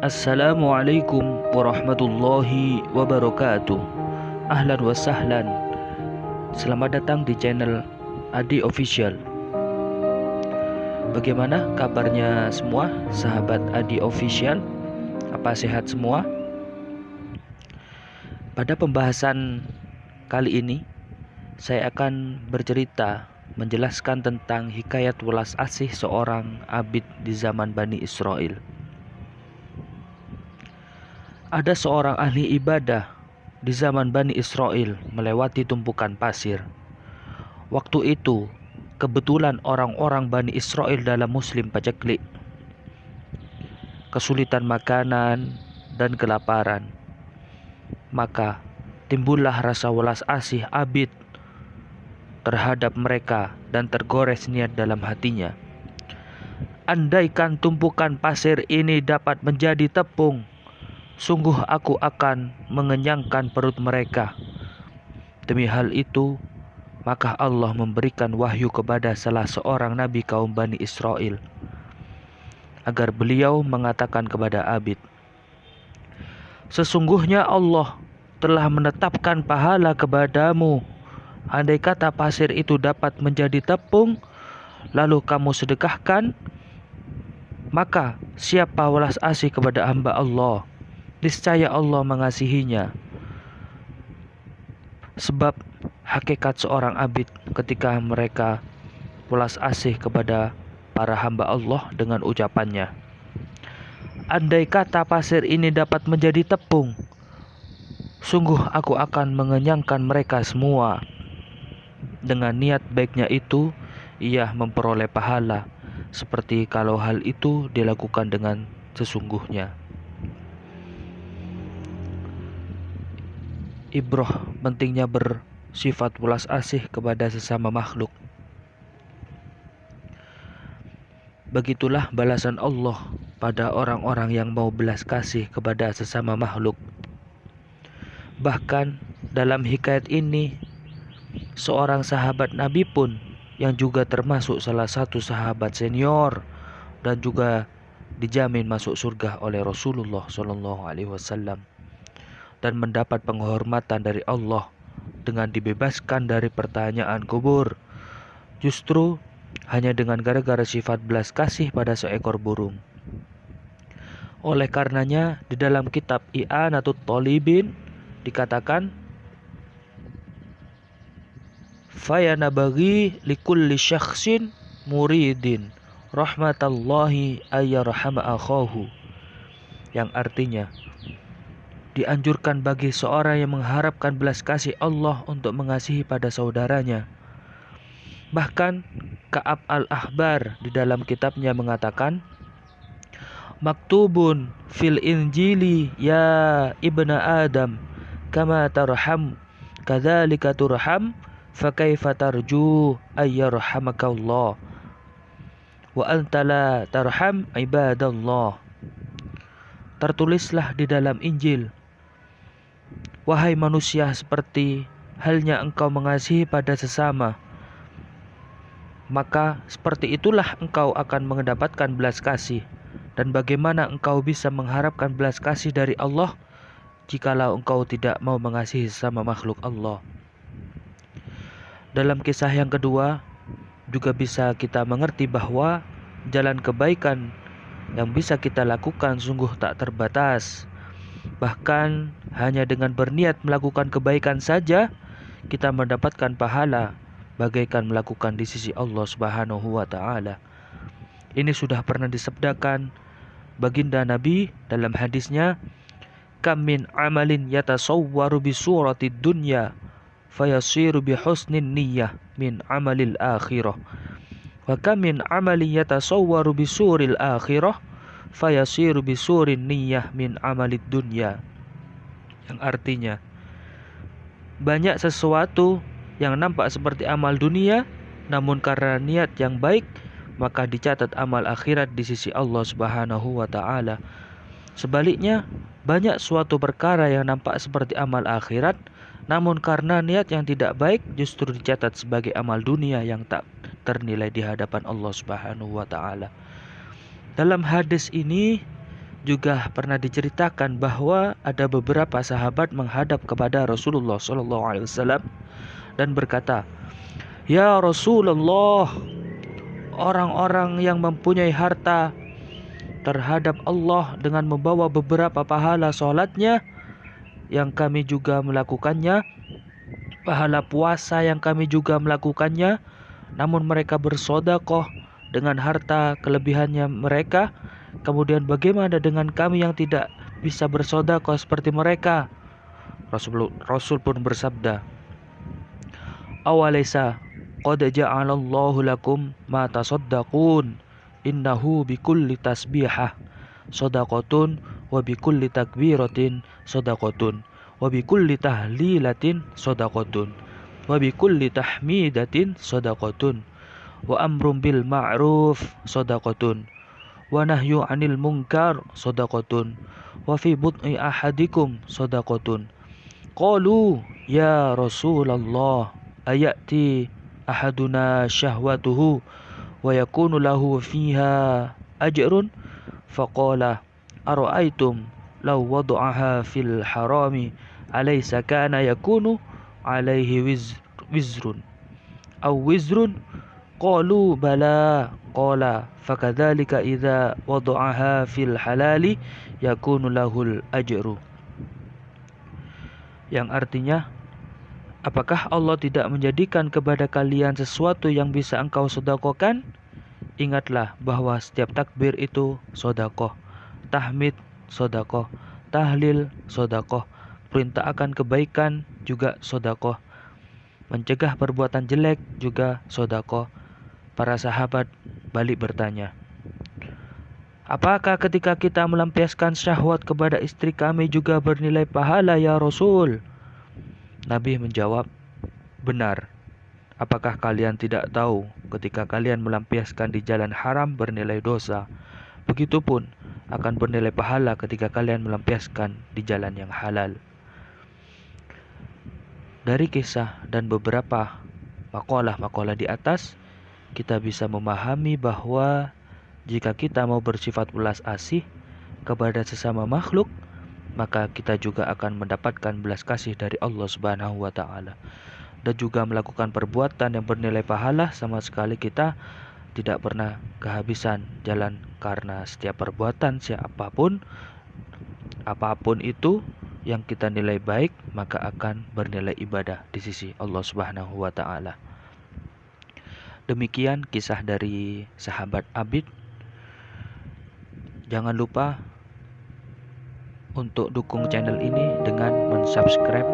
Assalamualaikum warahmatullahi wabarakatuh. Ahlan wa sahlan. Selamat datang di channel Adi Official. Bagaimana kabarnya semua sahabat Adi Official? Apa sehat semua? Pada pembahasan kali ini saya akan bercerita menjelaskan tentang hikayat welas asih seorang abid di zaman Bani Israel. Ada seorang ahli ibadah di zaman Bani Israel melewati tumpukan pasir. Waktu itu kebetulan orang-orang Bani Israel dalam Muslim paceklik, kesulitan makanan dan kelaparan. Maka timbullah rasa welas asih abid terhadap mereka dan tergores niat dalam hatinya. Andaikan tumpukan pasir ini dapat menjadi tepung, sungguh aku akan mengenyangkan perut mereka. Demi hal itu, maka Allah memberikan wahyu kepada salah seorang nabi kaum Bani Israel, agar beliau mengatakan kepada abid, sesungguhnya Allah telah menetapkan pahala kepadamu. Andai kata pasir itu dapat menjadi tepung, lalu kamu sedekahkan, maka siapa welas asih kepada hamba Allah, niscaya Allah mengasihinya. Sebab hakikat seorang abid ketika mereka welas asih kepada para hamba Allah dengan ucapannya, andai kata pasir ini dapat menjadi tepung, sungguh aku akan mengenyangkan mereka semua. Dengan niat baiknya itu, ia memperoleh pahala seperti kalau hal itu dilakukan dengan sesungguhnya. Ibrah pentingnya bersifat welas asih kepada sesama makhluk. Begitulah balasan Allah pada orang-orang yang mau belas kasih kepada sesama makhluk. Bahkan dalam hikayat ini, seorang sahabat Nabi pun yang juga termasuk salah satu sahabat senior dan juga dijamin masuk surga oleh Rasulullah SAW dan mendapat penghormatan dari Allah dengan dibebaskan dari pertanyaan kubur, justru hanya dengan gara-gara sifat belas kasih pada seekor burung. Oleh karenanya di dalam kitab I'anatut Thalibin dikatakan, fayanabaghi likulli syakhsin muridin rahmatallahi ayyarhama akhahu, yang artinya dianjurkan bagi seorang yang mengharapkan belas kasih Allah untuk mengasihi pada saudaranya. Bahkan Ka'ab al-Ahbar di dalam kitabnya mengatakan, maktubun fil injili ya ibna Adam kama tarham kadzalika turham fakaifa tarju ayyarhamakallah wa anta la tarham ibadallah. Tertulislah di dalam Injil, wahai manusia, seperti halnya engkau mengasihi pada sesama, maka seperti itulah engkau akan mendapatkan belas kasih. Dan bagaimana engkau bisa mengharapkan belas kasih dari Allah jikalau engkau tidak mau mengasihi sesama makhluk Allah. Dalam kisah yang kedua juga bisa kita mengerti bahwa jalan kebaikan yang bisa kita lakukan sungguh tak terbatas. Bahkan hanya dengan berniat melakukan kebaikan saja kita mendapatkan pahala bagaikan melakukan di sisi Allah Subhanahu wa taala. Ini sudah pernah disabdakan baginda Nabi dalam hadisnya, kam min amalin yatasawwaru bi suratid dunya fayasiru bi husnin niyyah min amalil akhirah wa kam min amalin yatasawwaru bi suril akhirah fayasiru bi surin niyyah min amalid dunya. Yang artinya, banyak sesuatu yang nampak seperti amal dunia, namun karena niat yang baik maka dicatat amal akhirat di sisi Allah Subhanahu wa taala. Sebaliknya, banyak suatu perkara yang nampak seperti amal akhirat, namun karena niat yang tidak baik justru dicatat sebagai amal dunia yang tak ternilai di hadapan Allah Subhanahu wa taala. Dalam hadis ini juga pernah diceritakan bahwa ada beberapa sahabat menghadap kepada Rasulullah SAW dan berkata, "Ya Rasulullah, orang-orang yang mempunyai harta terhadap Allah dengan membawa beberapa pahala sholatnya yang kami juga melakukannya, pahala puasa yang kami juga melakukannya, namun mereka bersedekah dengan harta kelebihannya mereka. Kemudian bagaimana dengan kami yang tidak bisa bersedekah seperti mereka?" Rasul pun bersabda, "Awalaysa qad ja'alallahu lakum ma tasaddaqun, innahu bikulli tasbihah shadaqatun wa bikulli takbiratin shadaqatun wa bikulli tahlilatin shadaqatun wa bikulli tahmidatin shadaqatun wa amrun bil ma'ruf shadaqatun wa nahyu 'anil munkar shadaqatun wa fi bud'i ahadikum shadaqatun." Qalu, "Ya Rasulullah, ayati ahaduna syahwatuhu wa yakunu lahu fiha ajrun?" Faqala, "Ara'aytum law wada'aha fil harami alaysa kana yakunu alaihi wizrun aw wizrun?" Qalu, "Bala." Qala, "Fakadzalika idza wada'aha fil halali yakunu lahul ajru." Yang artinya, apakah Allah tidak menjadikan kepada kalian sesuatu yang bisa engkau sedekahkan? Ingatlah bahwa setiap takbir itu sedekah, tahmid sedekah, tahlil sedekah, perintah akan kebaikan juga sedekah, mencegah perbuatan jelek juga sedekah. Para sahabat balik bertanya, "Apakah ketika kita melampiaskan syahwat kepada istri kami juga bernilai pahala ya Rasul?" Nabi menjawab, "Benar. Apakah kalian tidak tahu ketika kalian melampiaskan di jalan haram bernilai dosa, begitupun akan bernilai pahala ketika kalian melampiaskan di jalan yang halal." Dari kisah dan beberapa makalah-makalah di atas, kita bisa memahami bahwa jika kita mau bersifat welas asih kepada sesama makhluk, maka kita juga akan mendapatkan belas kasih dari Allah Subhanahu wa taala. Dan juga melakukan perbuatan yang bernilai pahala, sama sekali kita tidak pernah kehabisan jalan, karena setiap perbuatan apapun itu yang kita nilai baik, maka akan bernilai ibadah di sisi Allah Subhanahu wa taala. Demikian kisah dari sahabat Abid. Jangan lupa untuk dukung channel ini dengan mensubscribe